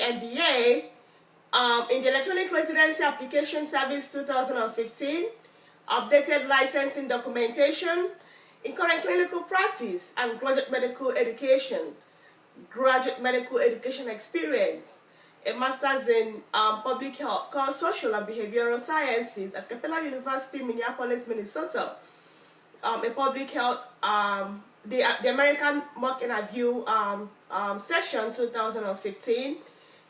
NBA, in the Electronic Residency Application Service 2015, updated licensing documentation, in current clinical practice and graduate medical education experience, a master's in public health, social and behavioral sciences at Capella University, Minneapolis, Minnesota, a public health, the American Mock Interview Session 2015,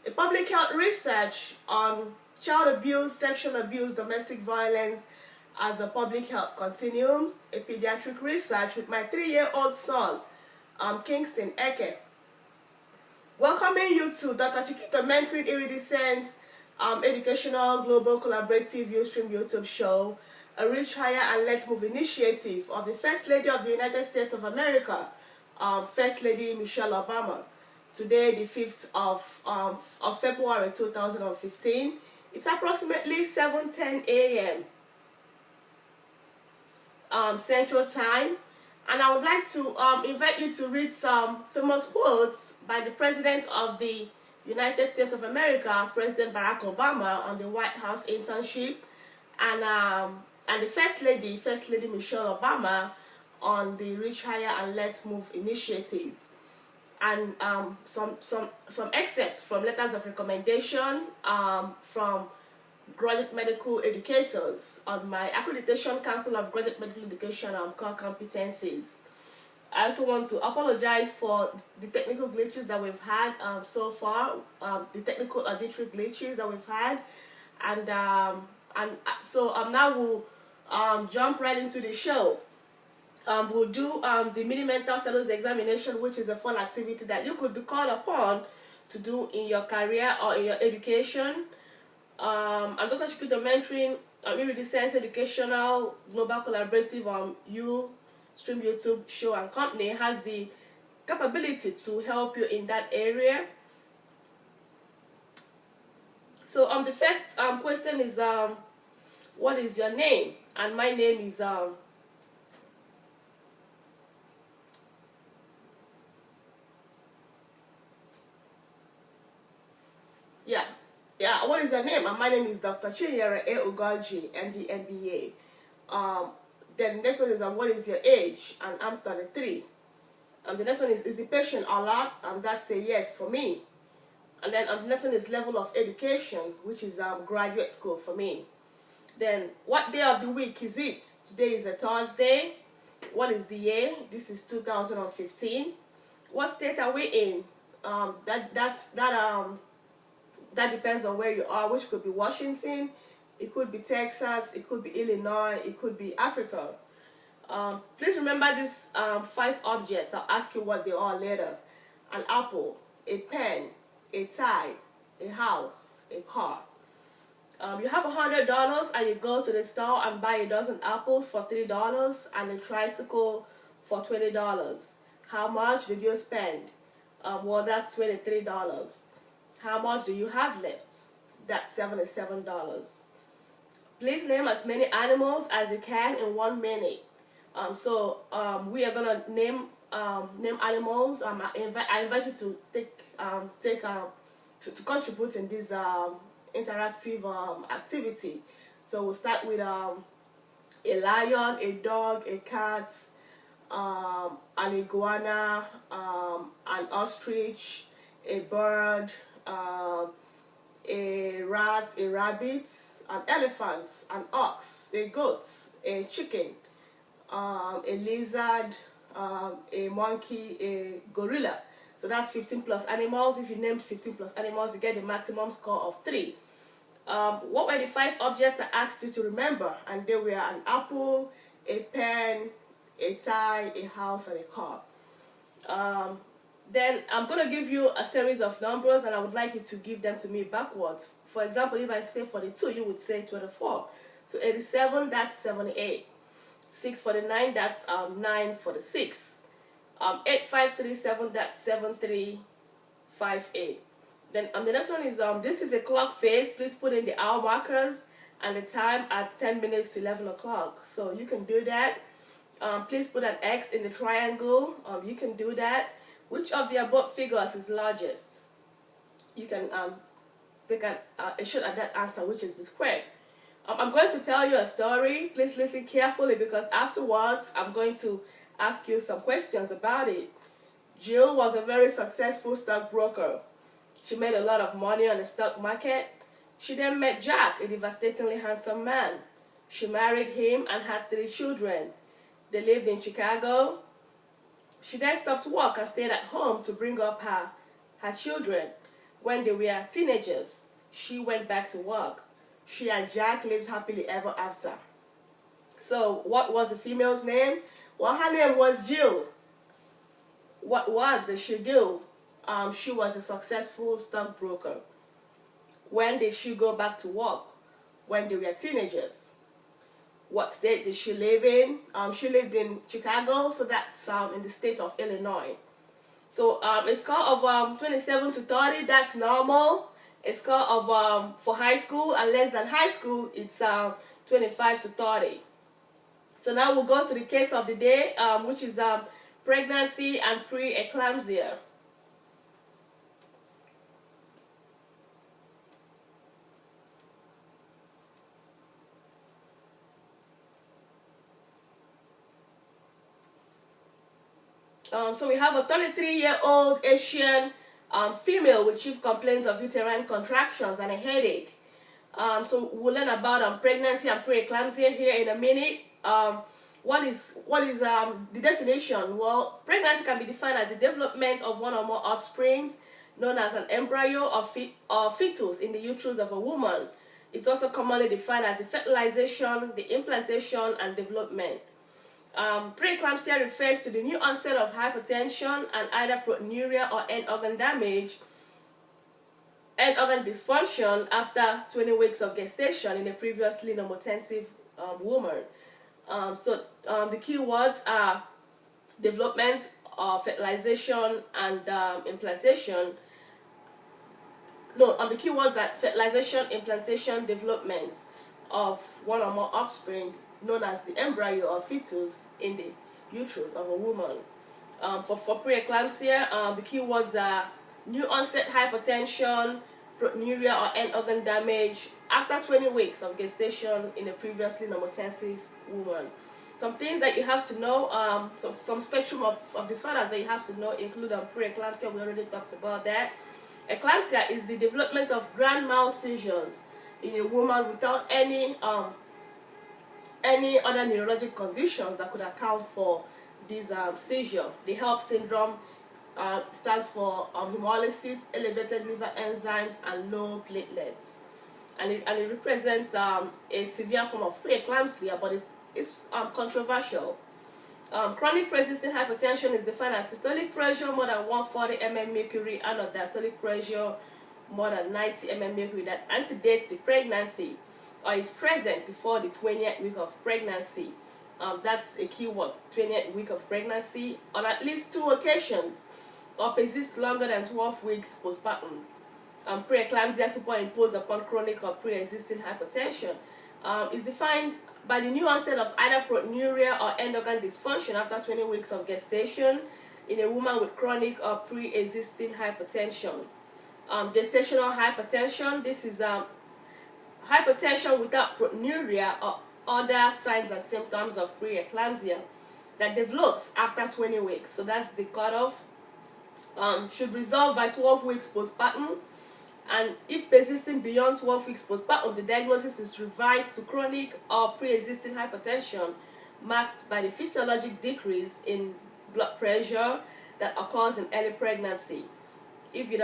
a public health research on child abuse, sexual abuse, domestic violence as a public health continuum, a pediatric research with my 3-year-old son, Kingston Eke. Welcoming you to Dr. Chiquito Mentoring Iridescent Educational Global Collaborative Ustream YouTube show, a Reach Higher and Let's Move initiative of the First Lady of the United States of America, First Lady Michelle Obama. Today, the 5th of February 2015. It's approximately 7:10 a.m. Central Time, and I would like to invite you to read some famous quotes by the President of the United States of America, President Barack Obama, on the White House internship, and the First Lady Michelle Obama, on the Reach Higher and Let's Move initiative, and some excerpts from letters of recommendation from graduate medical educators on my Accreditation Council of Graduate Medical Education core competencies. I also want to apologize for the technical glitches that we've had so far, the technical auditory glitches that we've had, and so now we'll jump right into the show. We'll do the mini mental status examination, which is a fun activity that you could be called upon to do in your career or in your education. And Dr. Chiquito Mentoring Iridescent Educational Global Collaborative Ustream YouTube show and company has the capability to help you in that area. So the first question is what is your name? And my name is what is your name? And my name is Dr. Chinyere A. Ugoji, MD, MBA. Then the next one is what is your age? And I'm 33. And the next one is the patient allowed? And that's a yes for me. And then the next one is level of education, which is graduate school for me. Then what day of the week is it? Today is a Thursday. What is the year? This is 2015. What state are we in? That depends on where you are, which could be Washington, it could be Texas, it could be Illinois, it could be Africa. Please remember these 5 objects. I'll ask you what they are later. An apple, a pen, a tie, a house, a car. You have $100 and you go to the store and buy a dozen apples for $3 and a tricycle for $20. How much did you spend? Well, that's $23. How much do you have left? That's $77. Please name as many animals as you can in 1 minute. We are gonna name animals. I invite you to to contribute in this interactive activity. So we'll start with a lion, a dog, a cat, an iguana, an ostrich, a bird, a rat, a rabbit, an elephant, an ox, a goat, a chicken, a lizard, a monkey, a gorilla. So that's 15 plus animals. If you named 15 plus animals, you get the maximum score of 3. What were the 5 objects I asked you to remember? And they were an apple, a pen, a tie, a house, and a car. Then I'm going to give you a series of numbers and I would like you to give them to me backwards. For example, if I say 42, you would say 24. So 87, that's 78. 649, that's 946. 8537, that's 7358. Then the next one is, this is a clock face. Please put in the hour markers and the time at 10 minutes to 11 o'clock. So you can do that. Please put an X in the triangle. You can do that. Which of the above figures is largest? you can take a shot at that answer, which is the square. I'm going to tell you a story. Please listen carefully, because afterwards I'm going to ask you some questions about it. Jill was a very successful stockbroker. She made a lot of money on the stock market. She then met Jack, a devastatingly handsome man. She married him and had 3 children. They lived in Chicago. She then stopped work and stayed at home to bring up her children. When they were teenagers, she went back to work. She and Jack lived happily ever after. So what was the female's name? Well, her name was Jill. What work did she do? She was a successful stockbroker. When did she go back to work? When they were teenagers. What state did she live in? She lived in Chicago, so that's in the state of Illinois. So a score of 27 to 30, that's normal. A score of for high school and less than high school, it's 25 to 30. So now we'll go to the case of the day, which is pregnancy and pre-eclampsia. So we have a 33-year-old Asian female with chief complaints of uterine contractions and a headache. So we'll learn about pregnancy and pre-eclampsia here in a minute. What is the definition? Well, pregnancy can be defined as the development of one or more offsprings, known as an embryo or fetus in the uterus of a woman. It's also commonly defined as the fertilization, the implantation, and development. Pre-eclampsia refers to the new onset of hypertension and either proteinuria or end organ damage, end organ dysfunction after 20 weeks of gestation in a previously normotensive woman. The key words are development, fertilization, and implantation. The key words are fertilization, implantation, development of one or more offspring, known as the embryo or fetus in the uterus of a woman. For pre-eclampsia, the key words are new onset hypertension, proteinuria or end organ damage after 20 weeks of gestation in a previously normotensive woman. Some things that you have to know, some spectrum of disorders that you have to know include pre-eclampsia. We already talked about that. Eclampsia is the development of grand mal seizures in a woman without any other neurologic conditions that could account for this seizure. The HELP syndrome stands for hemolysis, elevated liver enzymes, and low platelets. And it represents a severe form of preeclampsia, but it's controversial. Chronic persistent hypertension is defined as systolic pressure more than 140 mm mercury and or diastolic pressure more than 90 mm mercury that antedates the pregnancy or is present before the 20th week of pregnancy. That's a key word, 20th week of pregnancy, on at least 2 occasions, or persists longer than 12 weeks postpartum. Preeclampsia superimposed upon chronic or pre-existing hypertension is defined by the new onset of either proteinuria or end organ dysfunction after 20 weeks of gestation in a woman with chronic or pre-existing hypertension. Gestational hypertension, this is hypertension without proteinuria or other signs and symptoms of preeclampsia that develops after 20 weeks. So that's the cutoff. Should resolve by 12 weeks postpartum, and if persisting beyond 12 weeks postpartum, the diagnosis is revised to chronic or pre-existing hypertension marked by the physiologic decrease in blood pressure that occurs in early pregnancy. If it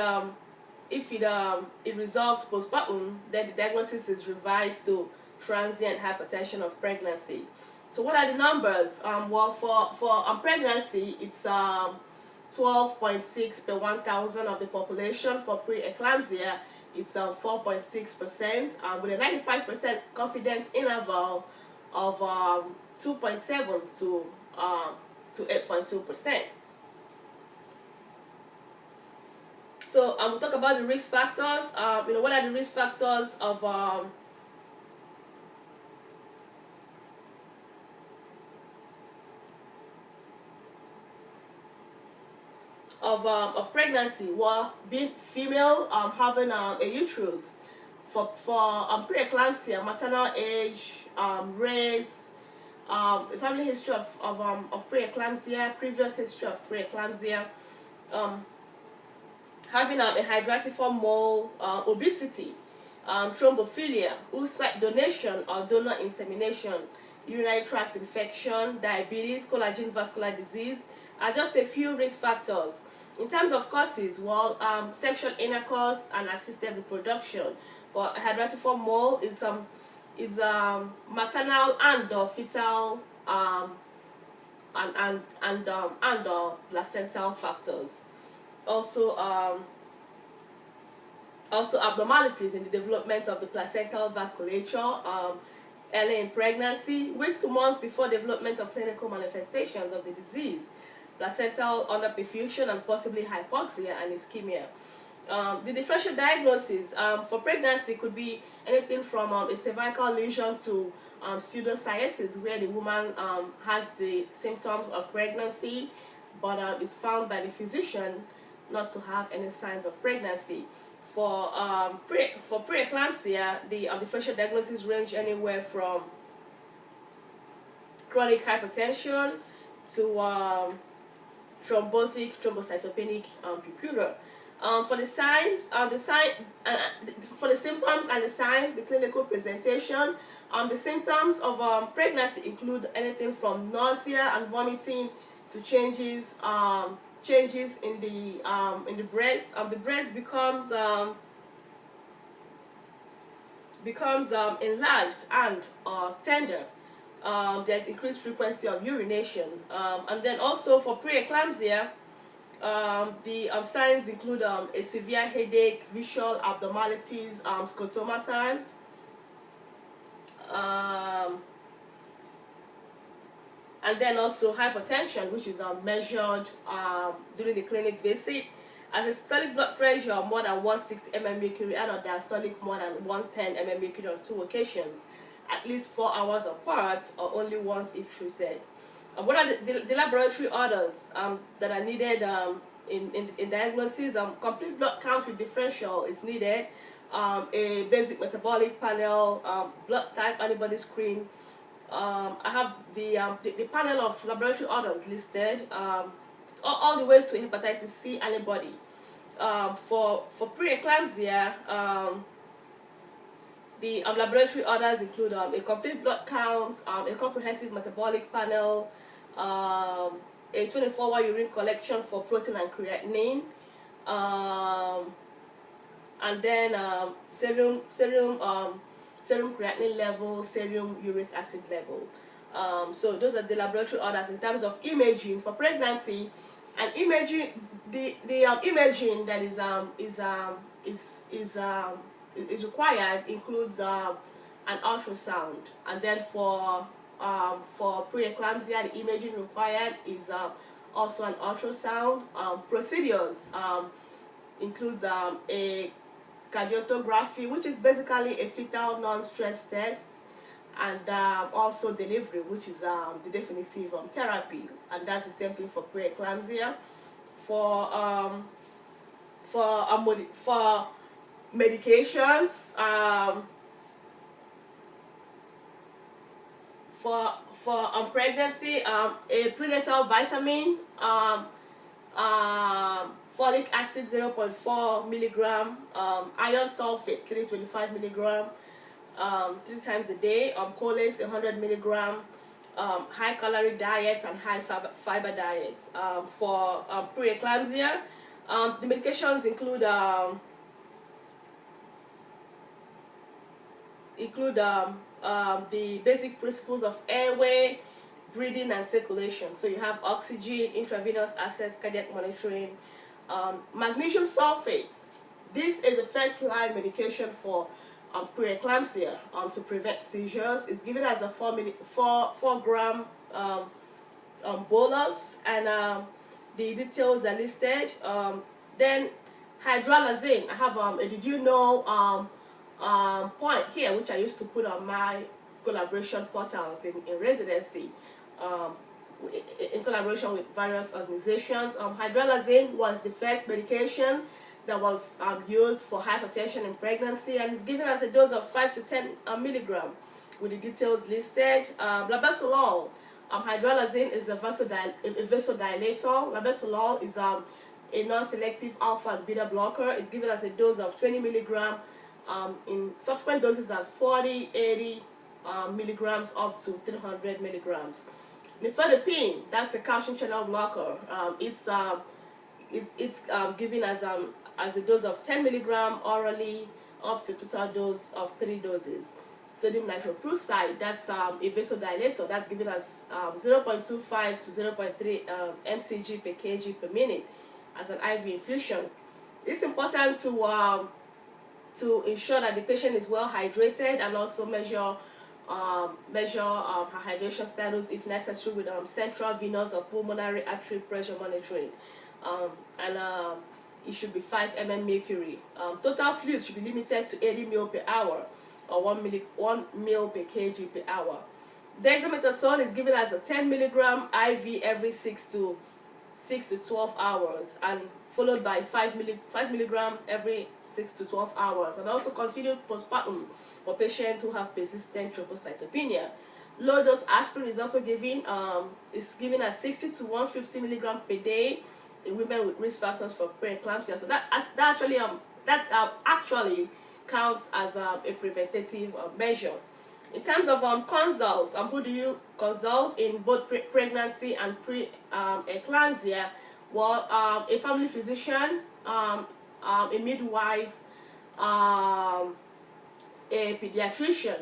resolves postpartum, then the diagnosis is revised to transient hypertension of pregnancy. So what are the numbers? Well, for pregnancy, it's 12.6 per 1,000 of the population. For pre-eclampsia, it's 4.6%, with a 95% confidence interval of 2.7 to 8.2%. So we'll talk about the risk factors. What are the risk factors of of pregnancy, well, being female, having a uterus, for preeclampsia, maternal age, race, family history of preeclampsia, previous history of preeclampsia, um, having a hydratiform mole, obesity, thrombophilia, oocyte donation or donor insemination, urinary tract infection, diabetes, collagen vascular disease are just a few risk factors. In terms of causes, well, sexual intercourse and assisted reproduction. For hydratiform mole, it's maternal and or fetal and or placental factors. Also, abnormalities in the development of the placental vasculature early in pregnancy, weeks to months before development of clinical manifestations of the disease, placental underperfusion and possibly hypoxia and ischemia. The differential diagnosis for pregnancy could be anything from a cervical lesion to pseudocyesis, where the woman has the symptoms of pregnancy, but is found by the physician not to have any signs of pregnancy. For preeclampsia, the differential diagnosis range anywhere from chronic hypertension to thrombocytopenic purpura. For the signs, for the symptoms and the signs, the clinical presentation, the symptoms of pregnancy include anything from nausea and vomiting to changes in the breast. The breast becomes enlarged and tender. There's increased frequency of urination, and then also for preeclampsia, the signs include a severe headache, visual abnormalities, scotomatars, and then also hypertension, which is measured during the clinic visit, as a systolic blood pressure of more than 160 mm mercury and a diastolic more than 110 mm mercury on 2 occasions, at least 4 hours apart or only once if treated. What are the laboratory orders that are needed in diagnosis? Complete blood count with differential is needed, a basic metabolic panel, blood type, antibody screen. I have the panel of laboratory orders listed, all the way to hepatitis C antibody. For preeclampsia, the laboratory orders include a complete blood count, a comprehensive metabolic panel, a 24-hour urine collection for protein and creatinine, and then serum creatinine level, serum uric acid level. So those are the laboratory orders. In terms of imaging for pregnancy, and imaging, the imaging that is required includes an ultrasound, and then for preeclampsia, the imaging required is also an ultrasound. Procedures includes a cardiotography, which is basically a fetal non-stress test, and also delivery, which is the definitive therapy, and that's the same thing for preeclampsia. For medications, for pregnancy, a prenatal vitamin, folic acid 0.4 milligram, iron sulfate 325 milligram, 3 times a day, colace 100 milligram, high calorie diets and high fiber diets. For preeclampsia, the medications include the basic principles of airway, breathing, and circulation. So you have oxygen, intravenous access, cardiac monitoring, magnesium sulfate. This is a first-line medication for preeclampsia to prevent seizures. It's given as a 4 gram bolus, and the details are listed. Then hydralazine. I have a did you know point here, which I used to put on my collaboration portals in residency. in collaboration with various organizations. Hydralazine was the first medication that was used for hypertension in pregnancy, and is given as a dose of 5 to 10 milligram, with the details listed. Labetalol, hydralazine is a vasodilator. Labetalol is a non-selective alpha and beta blocker. It's given as a dose of 20 milligram, in subsequent doses as 40, 80 milligrams up to 300 milligrams. Nifedipine, that's a calcium channel blocker. It's given as a dose of 10 milligram orally up to total dose of 3 doses. Sodium nitroprusside, that's a vasodilator. That's given as 0.25 to 0.3 mcg per kg per minute as an IV infusion. It's important to ensure that the patient is well hydrated, and also measure her hydration status if necessary with central venous or pulmonary artery pressure monitoring. It should be 5 mm mercury. Total fluids should be limited to 80 ml per hour, or 1 ml per kg per hour. Dexamethasone is given as a 10 milligram IV every 6 to 12 hours, and followed by 5 milligram every 6 to 12 hours, and also continued postpartum for patients who have persistent thrombocytopenia. Low dose aspirin is also given. Given as 60 to 150 milligram per day in women with risk factors for pre-eclampsia. So that actually counts as a preventative measure. In terms of consults, who do you consult in both pregnancy and pre-eclampsia? Well, a family physician, a midwife, a pediatrician,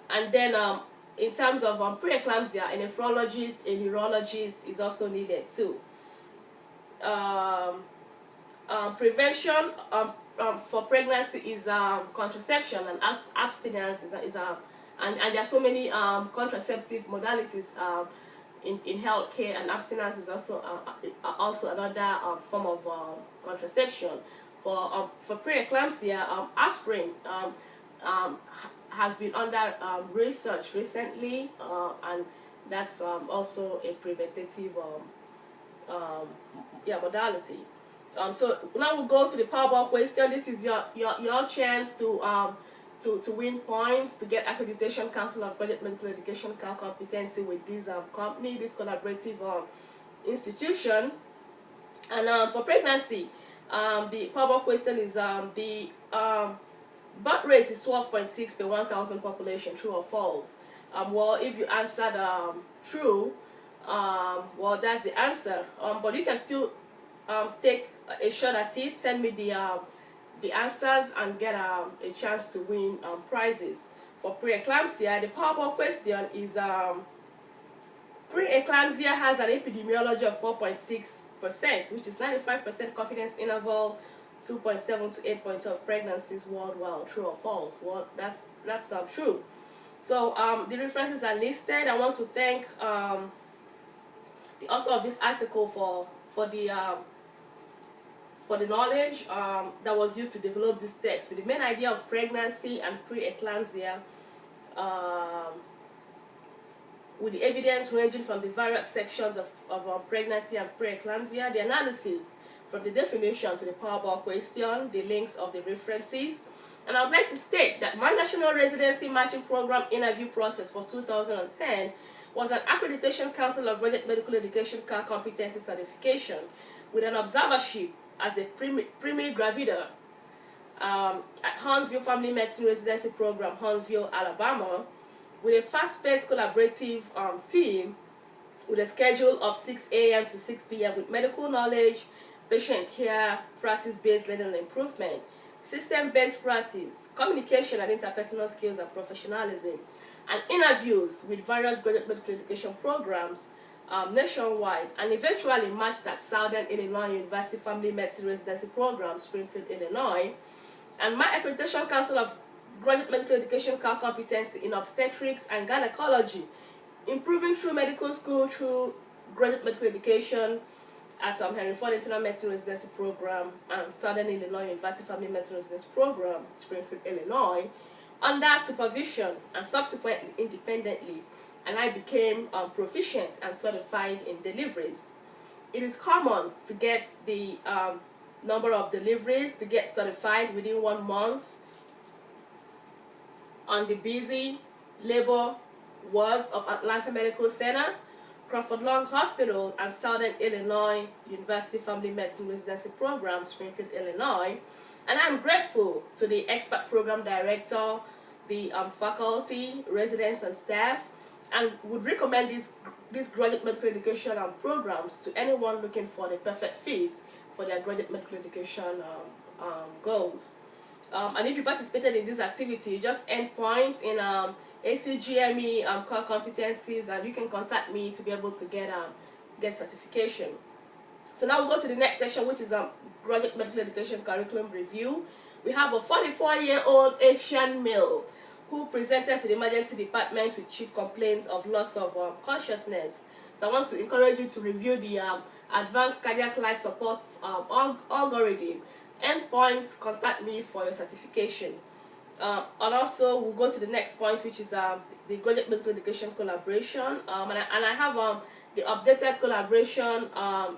and then in terms of pre-eclampsia, a nephrologist, a neurologist is also needed too. Prevention for pregnancy is contraception, and abstinence and there are so many contraceptive modalities in healthcare, and abstinence is also another form of contraception. For pre-eclampsia, aspirin has been under research recently, and that's also a preventative modality. So now we'll go to the Powerball question. This is your chance to win points to get accreditation Council of Graduate Medical Education CAL competency with this company, this collaborative institution. And for pregnancy, the Powerball question is the birth rate is 12.6 per 1,000 population, true or false? Well, if you answered true, well, that's the answer. But you can still take a shot at it. Send me the answers and get a chance to win prizes. For pre-eclampsia, the Powerball question is pre-eclampsia has an epidemiology of 4.6%, which is 95% confidence interval, 2.7 to 8.2 of pregnancies worldwide, true or false? Well, that's true. So the references are listed. I want to thank the author of this article for the knowledge that was used to develop this text, with the main idea of pregnancy and pre-eclampsia, with the evidence ranging from the various sections of pregnancy and pre-eclampsia, the analysis from the definition to the Powerball question, the links of the references. And I would like to state that my National Residency Matching Program interview process for 2010 was an Accreditation Council of Graduate Medical Education CAL competency certification, with an observership as a premier gravida at Huntsville Family Medicine Residency Program, Huntsville, Alabama, with a fast-paced collaborative team with a schedule of 6 a.m. to 6 p.m. with medical knowledge, patient care, practice-based learning and improvement, system-based practice, communication and interpersonal skills and professionalism, and interviews with various graduate medical education programs nationwide, and eventually matched at Southern Illinois University Family Medicine Residency Program, Springfield, Illinois, and my Accreditation Council of Graduate Medical Education CAL competency in obstetrics and gynecology, improving through medical school, through graduate medical education at Henry Ford Internal Medicine Residency Program and Southern Illinois University Family Medicine Residency Program, Springfield, Illinois, under supervision and subsequently independently, and I became proficient and certified in deliveries. It is common to get the number of deliveries to get certified within 1 month on the busy labor wards of Atlanta Medical Center, Crawford Long Hospital, and Southern Illinois University Family Medicine Residency Program, Springfield, Illinois. And I'm grateful to the expert program director, the faculty, residents, and staff, and would recommend these graduate medical education programs to anyone looking for the perfect fit for their graduate medical education goals. And if you participated in this activity, you just earn points in ACGME core competencies, and you can contact me to be able to get certification. So now we'll go to the next section, which is graduate medical education curriculum review. We have a 44-year-old Asian male who presented to the emergency department with chief complaints of loss of consciousness. So I want to encourage you to review the advanced cardiac life support algorithm. Endpoints, contact me for your certification. And also we'll go to the next point, which is the graduate medical education collaboration. And I have the updated collaboration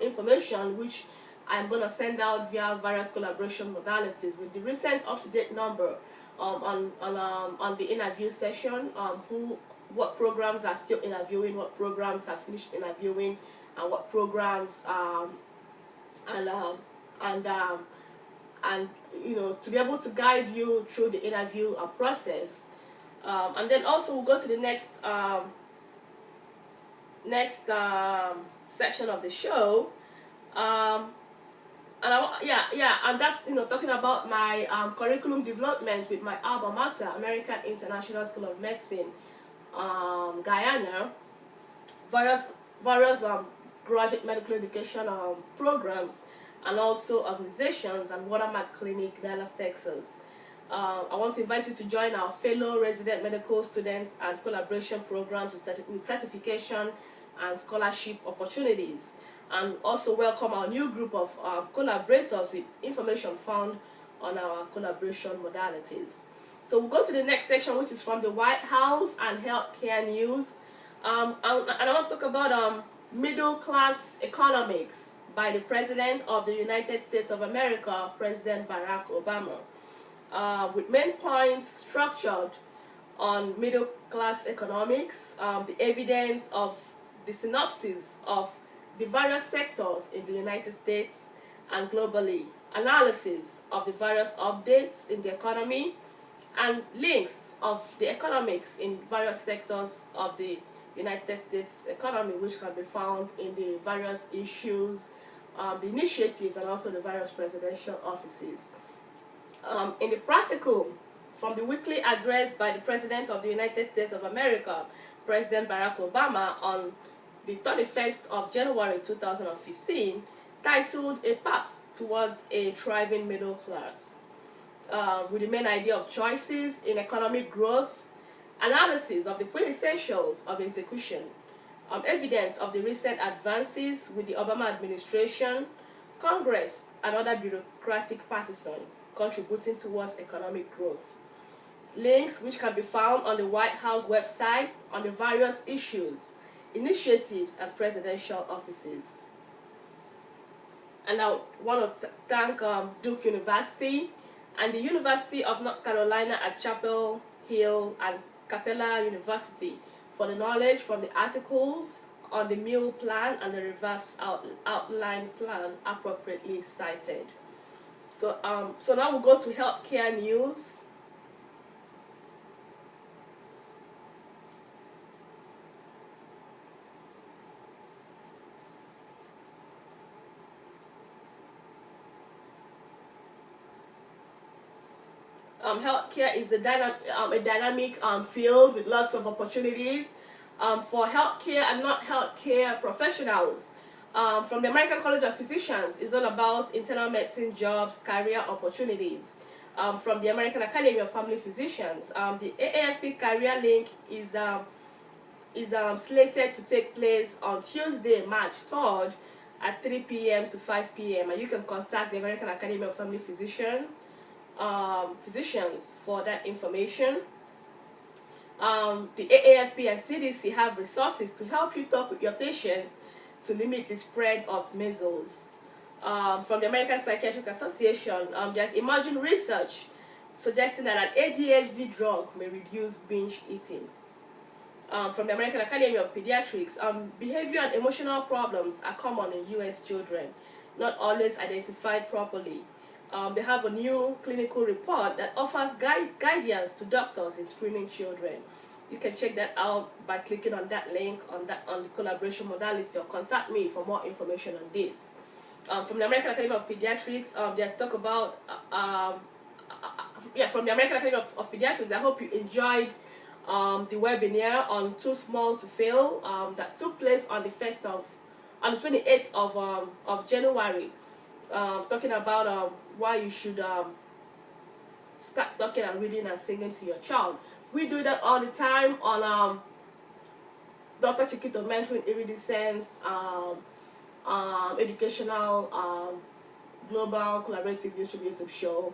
information, which I'm going to send out via various collaboration modalities with the recent up-to-date number on the interview session, what programs are still interviewing, what programs have finished interviewing, and what programs and you know, to be able to guide you through the interview process. And then also we'll go to the next section of the show, and and that's, you know, talking about my curriculum development with my alma mater, American International School of Medicine, Guyana, various graduate medical education programs, and also organizations, and Watermark Clinic, Dallas, Texas. I want to invite you to join our fellow resident medical students and collaboration programs with certification and scholarship opportunities, and also welcome our new group of collaborators with information found on our collaboration modalities. So we'll go to the next section, which is from the White House and healthcare news. And I want to talk about middle class economics by the President of the United States of America, President Barack Obama, with main points structured on middle class economics, the evidence of the synopsis of the various sectors in the United States and globally, analysis of the various updates in the economy, and links of the economics in various sectors of the United States economy, which can be found in the various issues, the initiatives, and also the various presidential offices. In the practical, from the weekly address by the President of the United States of America, President Barack Obama, on the 31st of January 2015, titled A Path Towards a Thriving Middle Class, with the main idea of choices in economic growth, analysis of the quintessentials of execution, evidence of the recent advances with the Obama administration, Congress, and other bureaucratic partisans contributing towards economic growth. Links which can be found on the White House website on the various issues, initiatives, and presidential offices. And I want to thank Duke University and the University of North Carolina at Chapel Hill and Capella University for the knowledge from the articles on the meal plan and the reverse outline plan appropriately cited. So now we'll go to healthcare news. Healthcare is a dynamic field with lots of opportunities for healthcare and not healthcare professionals. From the American College of Physicians, it's all about internal medicine jobs, career opportunities. From the American Academy of Family Physicians, the AAFP Career Link is slated to take place on Tuesday, March 3rd at 3 p.m. to 5 p.m. And you can contact the American Academy of Family Physicians physicians for that information. The AAFP and CDC have resources to help you talk with your patients to limit the spread of measles. From the American Psychiatric Association, there's emerging research suggesting that an ADHD drug may reduce binge eating. From the American Academy of Pediatrics, behavior and emotional problems are common in U.S. children, not always identified properly. They have a new clinical report that offers guidance to doctors in screening children. You can check that out by clicking on that link on the collaboration modality, or contact me for more information on this. From the American Academy of Pediatrics, there's talk about from the American Academy of Pediatrics. I hope you enjoyed the webinar on Too Small to Fail that took place on the 28th of January, talking about why you should start talking and reading and singing to your child. We do that all the time on Dr. Chiquito Mentoring Iridescence, educational global collaborative YouTube show,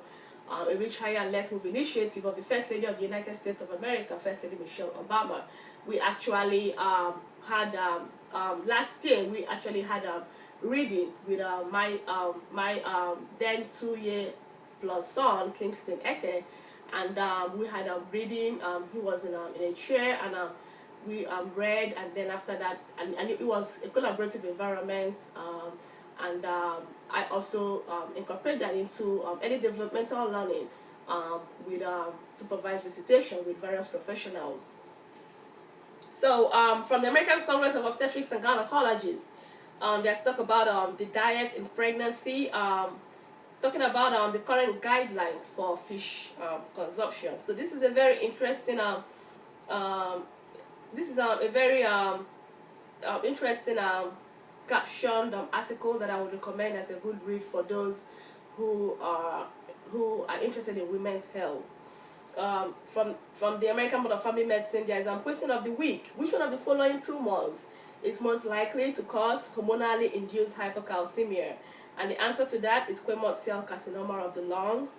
a Reach Higher and Let's Move initiative of the First Lady of the United States of America, First Lady Michelle Obama. We actually had last year we actually had a reading with my then 2-year-plus son Kingston Eke, and we had a reading. He was in a chair, and we read, and then after that, and it was a collaborative environment, and I also incorporate that into any developmental learning with supervised visitation with various professionals. So from the American Congress of Obstetrics and Gynecologists, there's talk about the diet in pregnancy, talking about the current guidelines for fish consumption. So this is a very interesting interesting captioned article that I would recommend as a good read for those who are interested in women's health. From the American Board of Family Medicine, there is a question of the week: which one of the following tumors is most likely to cause hormonally induced hypercalcemia? And the answer to that is squamous cell carcinoma of the lung.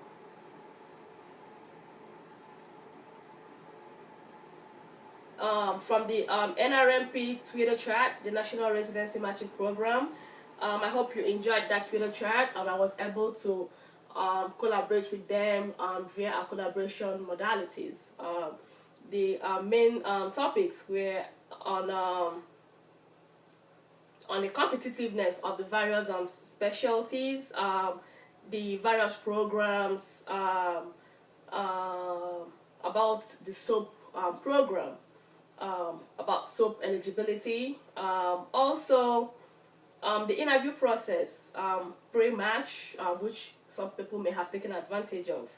From the NRMP Twitter chat, the National Residency Matching Program, I hope you enjoyed that Twitter chat. I was able to collaborate with them via our collaboration modalities. The main topics were on the competitiveness of the various specialties, the various programs, about the SOAP program, about SOAP eligibility, also the interview process, pre-match, which some people may have taken advantage of,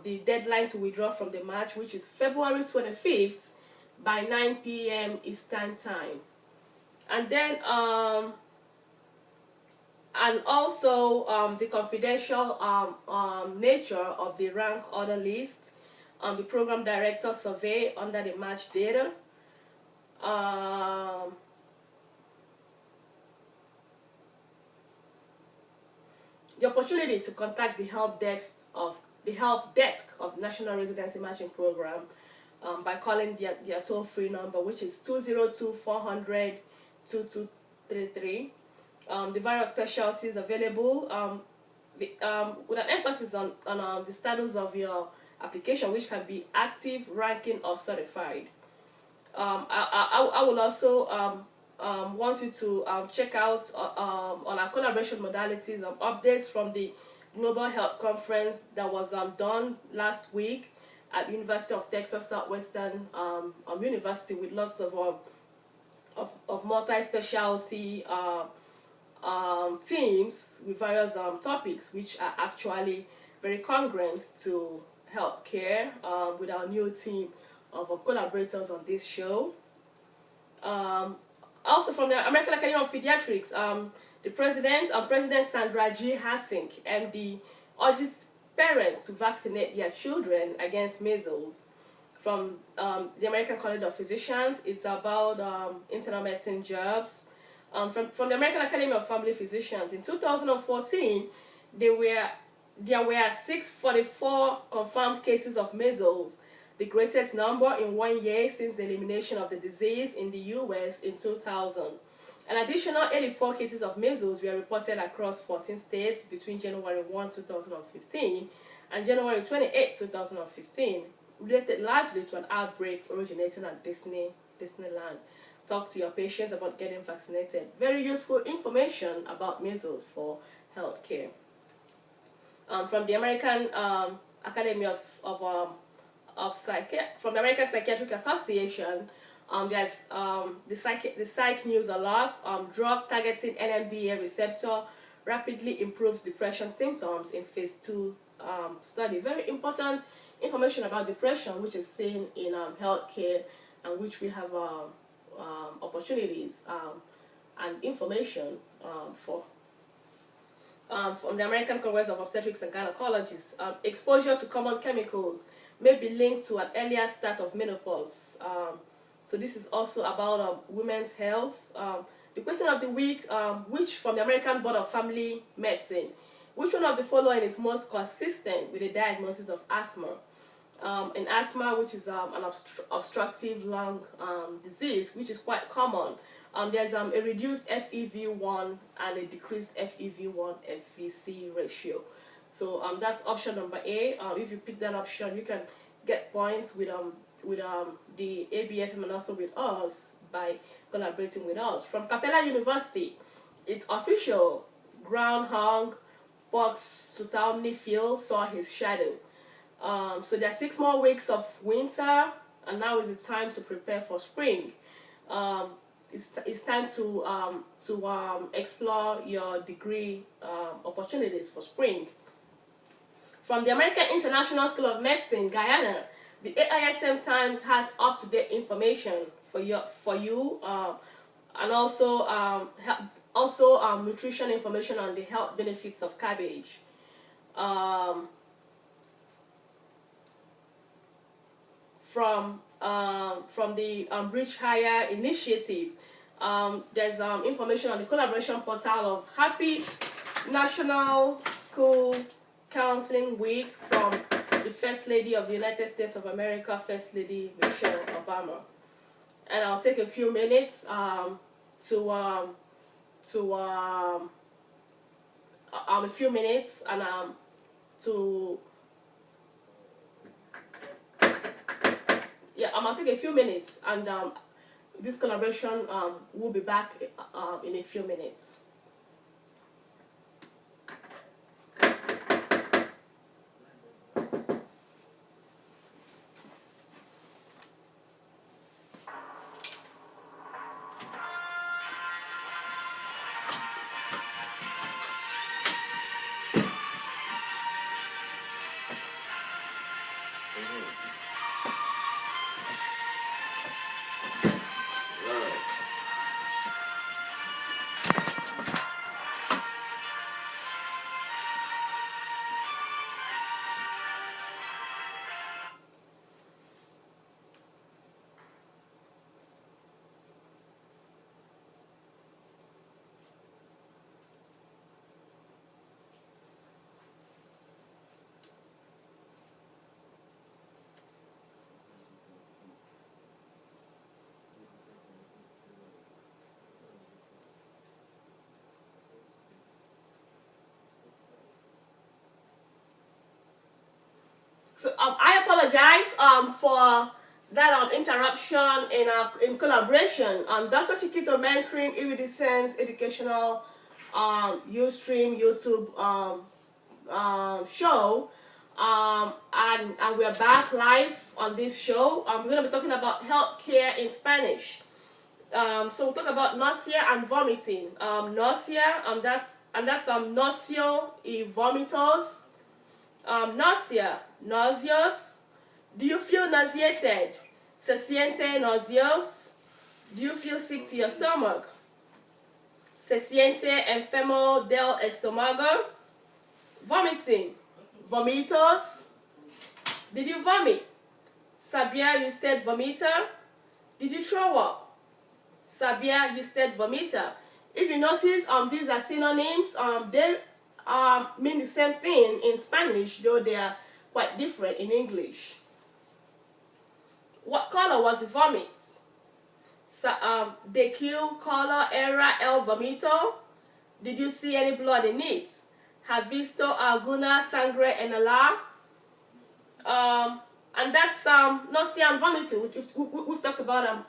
the deadline to withdraw from the match, which is February 25th by 9 p.m. Eastern Time. And then, and also the confidential nature of the rank order list, the program director survey under the match data, the opportunity to contact the help desk of National Residency Matching Program by calling their toll-free number, which is 202-400-2233. The various specialties available, with an emphasis on the status of your application, which can be active, ranking, or certified. I will also want you to check out on our collaboration modalities, updates from the Global Health Conference that was done last week at University of Texas Southwestern University, with lots of multi-specialty teams with various topics which are actually very congruent to healthcare, with our new team of collaborators on this show. Also from the American Academy of Pediatrics, the President Sandra G. Hassink, MD, urges parents to vaccinate their children against measles. From the American College of Physicians, it's about internal medicine jobs. From the American Academy of Family Physicians, in 2014, there were 644 confirmed cases of measles, the greatest number in 1 year since the elimination of the disease in the US in 2000. An additional 84 cases of measles were reported across 14 states between January 1, 2015 and January 28, 2015, related largely to an outbreak originating at Disneyland. Talk to your patients about getting vaccinated. Very useful information about measles for healthcare. From the American Academy from the American Psychiatric Association, there's the Psych News Alert. Drug targeting NMDA receptor rapidly improves depression symptoms in phase 2 study. Very important information about depression, which is seen in healthcare, and which we have opportunities and information for. From the American Congress of Obstetrics and Gynecologists, exposure to common chemicals may be linked to an earlier start of menopause. So this is also about women's health. The question of the week, which from the American Board of Family Medicine, which one of the following is most consistent with the diagnosis of asthma? In asthma, which is an obstructive lung disease, which is quite common, there's a reduced FEV1 and a decreased FEV1 FVC ratio. So that's option number A. If you pick that option, you can get points with the ABFM and also with us by collaborating with us. From Capella University, it's official. Groundhog Box-Sutamni-Field saw his shadow. So there are 6 more weeks of winter, and now is the time to prepare for spring. It's time to explore your degree opportunities for spring. From the American International School of Medicine, Guyana, the AISM Times has up-to-date information for you, and also nutrition information on the health benefits of cabbage. From the Reach Higher initiative, there's information on the collaboration portal of Happy National School Counseling Week from the First Lady of the United States of America, First Lady Michelle Obama. And I'll take a few minutes I'll take a few minutes, and this collaboration will be back in a few minutes. So I apologize for that interruption in collaboration. Dr. Chiquito Mentoring Iridescence Educational Ustream YouTube show, and we're back live on this show. We're going to be talking about healthcare in Spanish. So we'll talk about nausea and vomiting. Nausea, that's nausea y vomitos. Nausea, nauseous. Do you feel nauseated? Se siente nauseous? Do you feel sick to your stomach? Se siente enfermo del estómago? Vomiting, vomitos. Did you vomit? Sabía usted vomita? Did you throw up? Sabía usted vomita? If you notice, these are synonyms. They mean the same thing in Spanish, though they are quite different in English. What color was the vomit? So, de qué color era el vómito? Did you see any blood in it? Have visto alguna sangre en la? And that's nausea and vomiting. We've talked about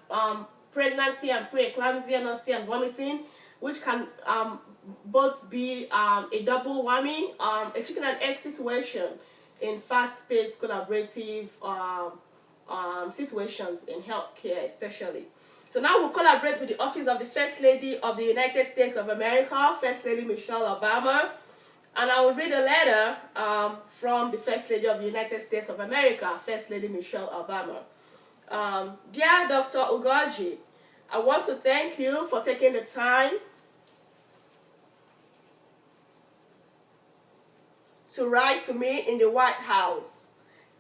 pregnancy and pre-eclampsia, nausea and vomiting, which can both be a double whammy, a chicken and egg situation in fast-paced collaborative situations in healthcare especially. So now we'll collaborate with the Office of the First Lady of the United States of America, First Lady Michelle Obama, and I will read a letter from the First Lady of the United States of America, First Lady Michelle Obama. Dear Dr. Ugoji, I want to thank you for taking the time to write to me in the White House.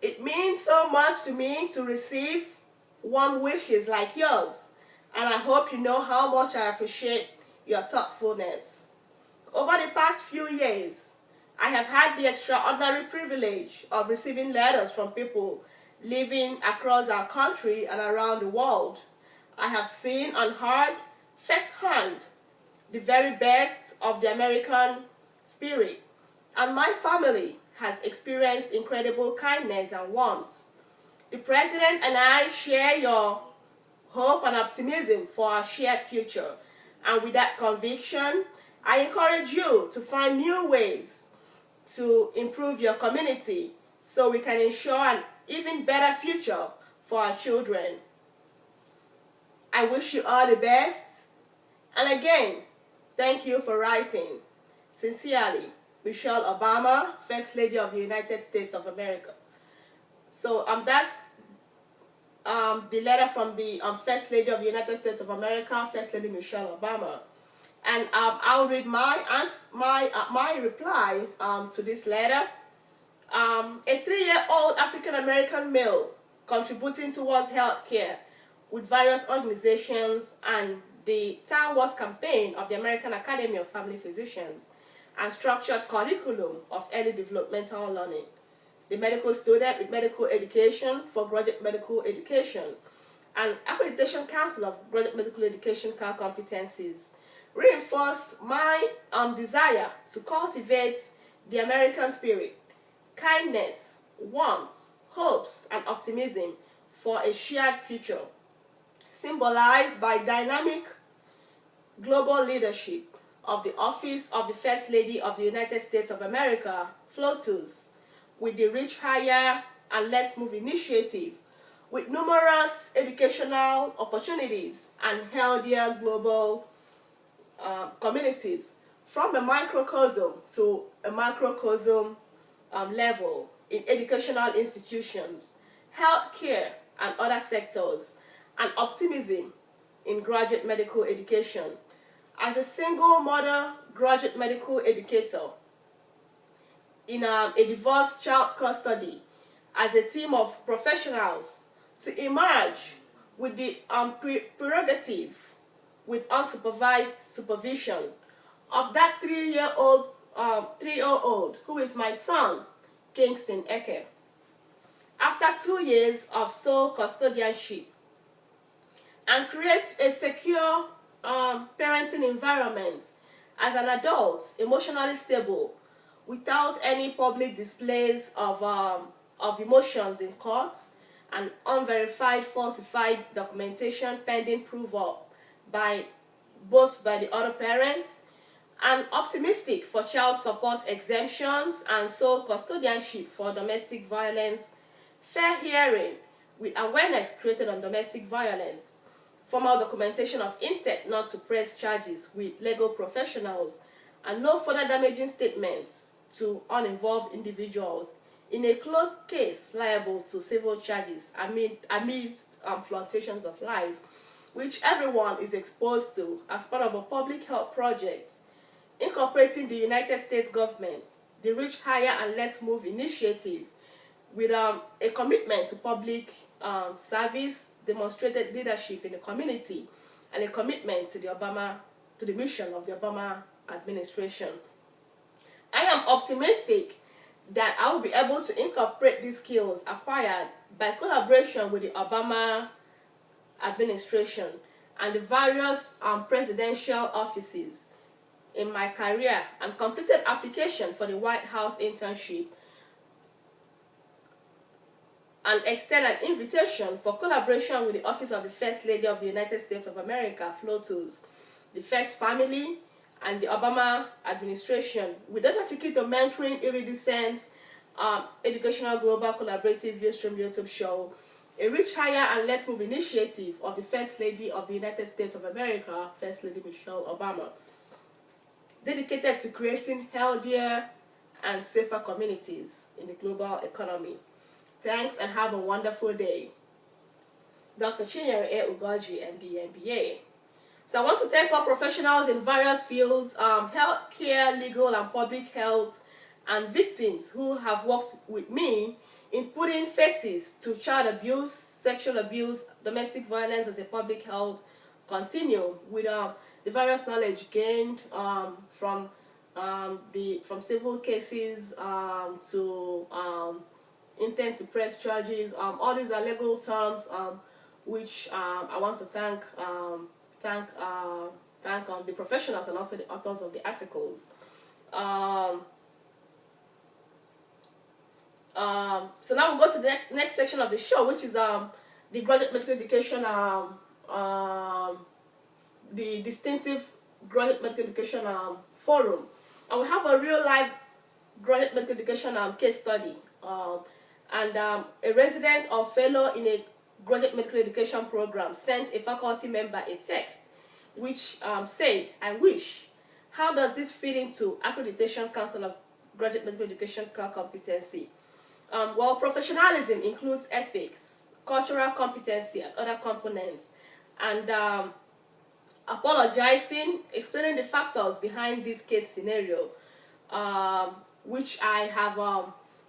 It means so much to me to receive warm wishes like yours, and I hope you know how much I appreciate your thoughtfulness. Over the past few years, I have had the extraordinary privilege of receiving letters from people living across our country and around the world. I have seen and heard firsthand the very best of the American spirit, and my family has experienced incredible kindness and warmth. The President and I share your hope and optimism for our shared future, and with that conviction, I encourage you to find new ways to improve your community so we can ensure an even better future for our children. I wish you all the best, and again, thank you for writing. Sincerely, Michelle Obama, First Lady of the United States of America. So that's the letter from the First Lady of the United States of America, First Lady Michelle Obama. And I'll read my reply to this letter. A 3-year-old African-American male contributing towards healthcare with various organizations and the Town Wars campaign of the American Academy of Family Physicians and structured curriculum of early developmental learning. The medical student with medical education for graduate medical education and Accreditation Council of Graduate Medical Education core competencies reinforce my desire to cultivate the American spirit, kindness, warmth, hopes, and optimism for a shared future, symbolized by dynamic global leadership of the Office of the First Lady of the United States of America, FLOTUS, with the Reach Higher and Let's Move initiative, with numerous educational opportunities and healthier global communities, from a microcosm to a macrocosm level in educational institutions, healthcare, and other sectors, and optimism in graduate medical education. As a single mother graduate medical educator in a divorced child custody, as a team of professionals to emerge with the prerogative with unsupervised supervision of that 3-year-old who is my son, Kingston Eke. After 2 years of sole custodianship, and create a secure parenting environment as an adult, emotionally stable, without any public displays of emotions in court and unverified, falsified documentation pending proof of by the other parent, and optimistic for child support exemptions and sole custodianship for domestic violence, fair hearing with awareness created on domestic violence, formal documentation of intent not to press charges with legal professionals, and no further damaging statements to uninvolved individuals in a closed case liable to civil charges amidst fluctuations of life, which everyone is exposed to as part of a public health project incorporating the United States government, the Reach Higher and Let's Move initiative, with a commitment to public service, demonstrated leadership in the community, and a commitment to the mission of the Obama administration. I am optimistic that I will be able to incorporate these skills acquired by collaboration with the Obama administration and the various presidential offices in my career, and completed application for the White House internship and extend an invitation for collaboration with the Office of the First Lady of the United States of America, FLOTUS, the First Family, and the Obama administration, with Dr. Chiquito mentoring Iridescent's Educational Global Collaborative Ustream YouTube show, a Reach Higher and Let's Move initiative of the First Lady of the United States of America, First Lady Michelle Obama, dedicated to creating healthier and safer communities in the global economy. Thanks and have a wonderful day. Dr. Chinyere A. Ugoji, MD, MBA. So I want to thank all professionals in various fields, healthcare, legal and public health, and victims who have worked with me in putting faces to child abuse, sexual abuse, domestic violence as a public health continuum with the various knowledge gained from civil cases to intent to press charges. All these are legal terms which I want to thank the professionals and also the authors of the articles. So now we'll go to the next section of the show, which is the graduate medical education, the distinctive graduate medical education forum. And we have a real life graduate medical education case study. And a resident or fellow in a graduate medical education program sent a faculty member a text which said, "I wish, how does this fit into Accreditation Council of Graduate Medical Education core competency?" Well, professionalism includes ethics, cultural competency, and other components. And apologizing, explaining the factors behind this case scenario, which I have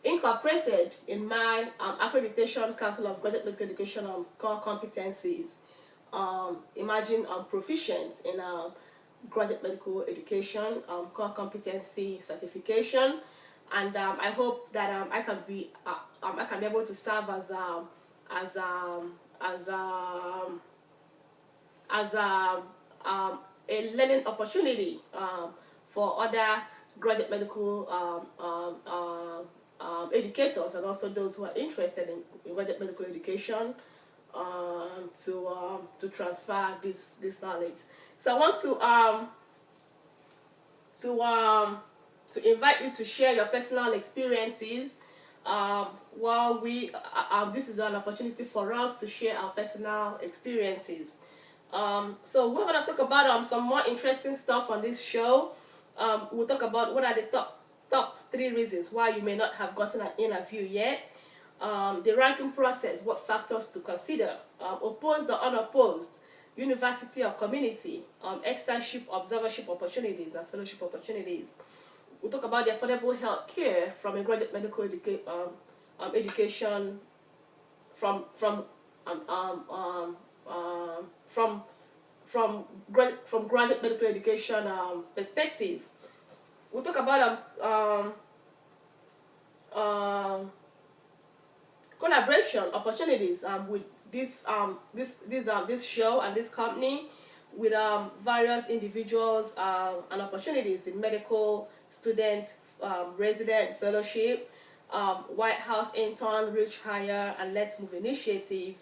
incorporated in my Accreditation Council of Graduate Medical Education core competencies. Imagine proficient in graduate medical education core competency certification, and I hope that I can be able to serve as a learning opportunity for other graduate medical educators and also those who are interested in graduate medical education to transfer this knowledge. So I want to invite you to share your personal experiences. While we this is an opportunity for us to share our personal experiences. So we're going to talk about some more interesting stuff on this show. We'll talk about what are the top 3 reasons why you may not have gotten an interview yet. The ranking process, what factors to consider, opposed or unopposed, university or community, externship, observership opportunities, and fellowship opportunities. We'll talk about the affordable health care from a graduate medical education, from graduate medical education perspective. We'll talk about collaboration opportunities with this show and this company, with various individuals and opportunities in medical, student, resident, fellowship, White House intern, Reach Higher, and Let's Move initiative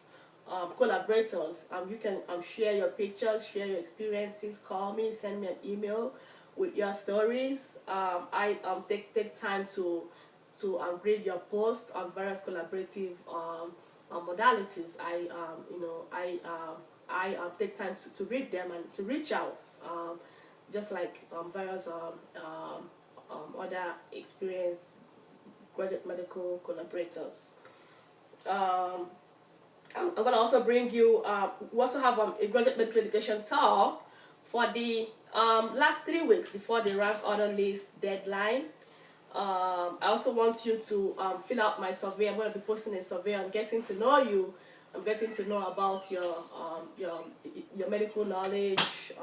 collaborators. You can share your pictures, share your experiences, call me, send me an email with your stories. I take time to read your posts on various collaborative modalities. I take time to read them and to reach out, just like various other experienced graduate medical collaborators. I'm going to also bring you, we also have a graduate medical education tour for the last 3 weeks before the rank order list deadline. I also want you to fill out my survey. I'm going to be posting a survey on getting to know you. I'm getting to know about your medical knowledge,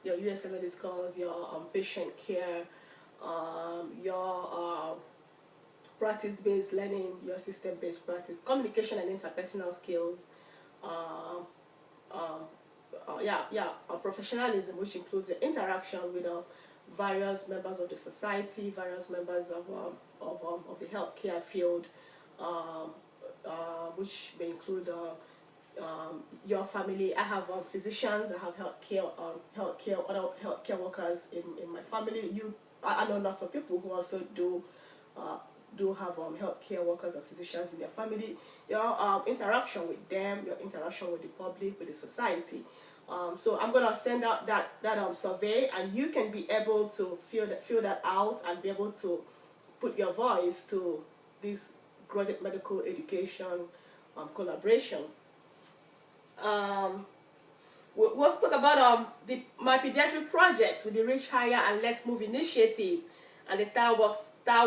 your USMLE scores, your patient care, your practice-based learning, your system-based practice, communication and interpersonal skills, um, um, professionalism, which includes the interaction with various members of the society, various members of the healthcare field, um, which may include your family. I have physicians, I have other healthcare workers in my family. I know lots of people who also do have healthcare workers or physicians in their family. Your interaction with them, your interaction with the public, with the society. So I'm gonna send out that survey, and you can be able to fill that out and be able to put your voice to this graduate medical education collaboration. We'll talk about my pediatric project with the Reach Higher and Let's Move initiative and the Star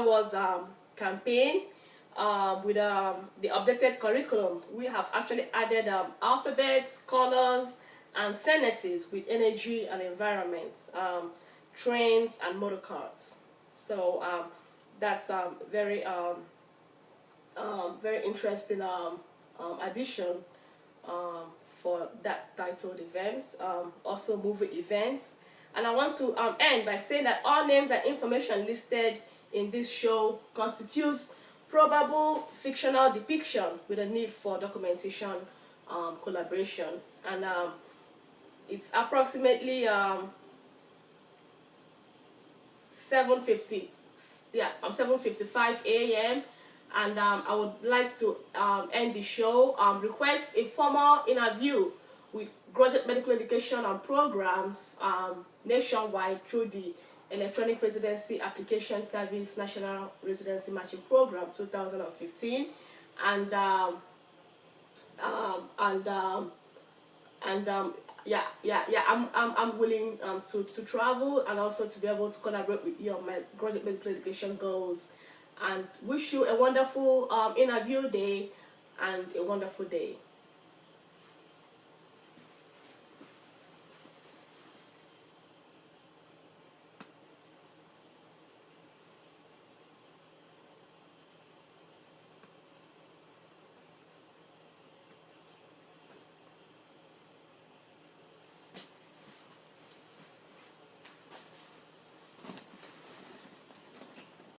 Wars campaign with the updated curriculum. We have actually added alphabets, colors, and sentences with energy and environment, trains and motor cars. So that's very interesting addition for that titled events. Also movie events. And I want to end by saying that all names and information listed in this show constitutes probable fictional depiction with a need for documentation collaboration. And it's approximately 7:55 a.m. and I would like to end the show. Request a formal interview with graduate medical education and programs nationwide through the Electronic Residency Application Service National Residency Matching Program 2015, and I'm willing to travel and also to be able to collaborate with you on my graduate medical education goals. And wish you a wonderful interview day and a wonderful day.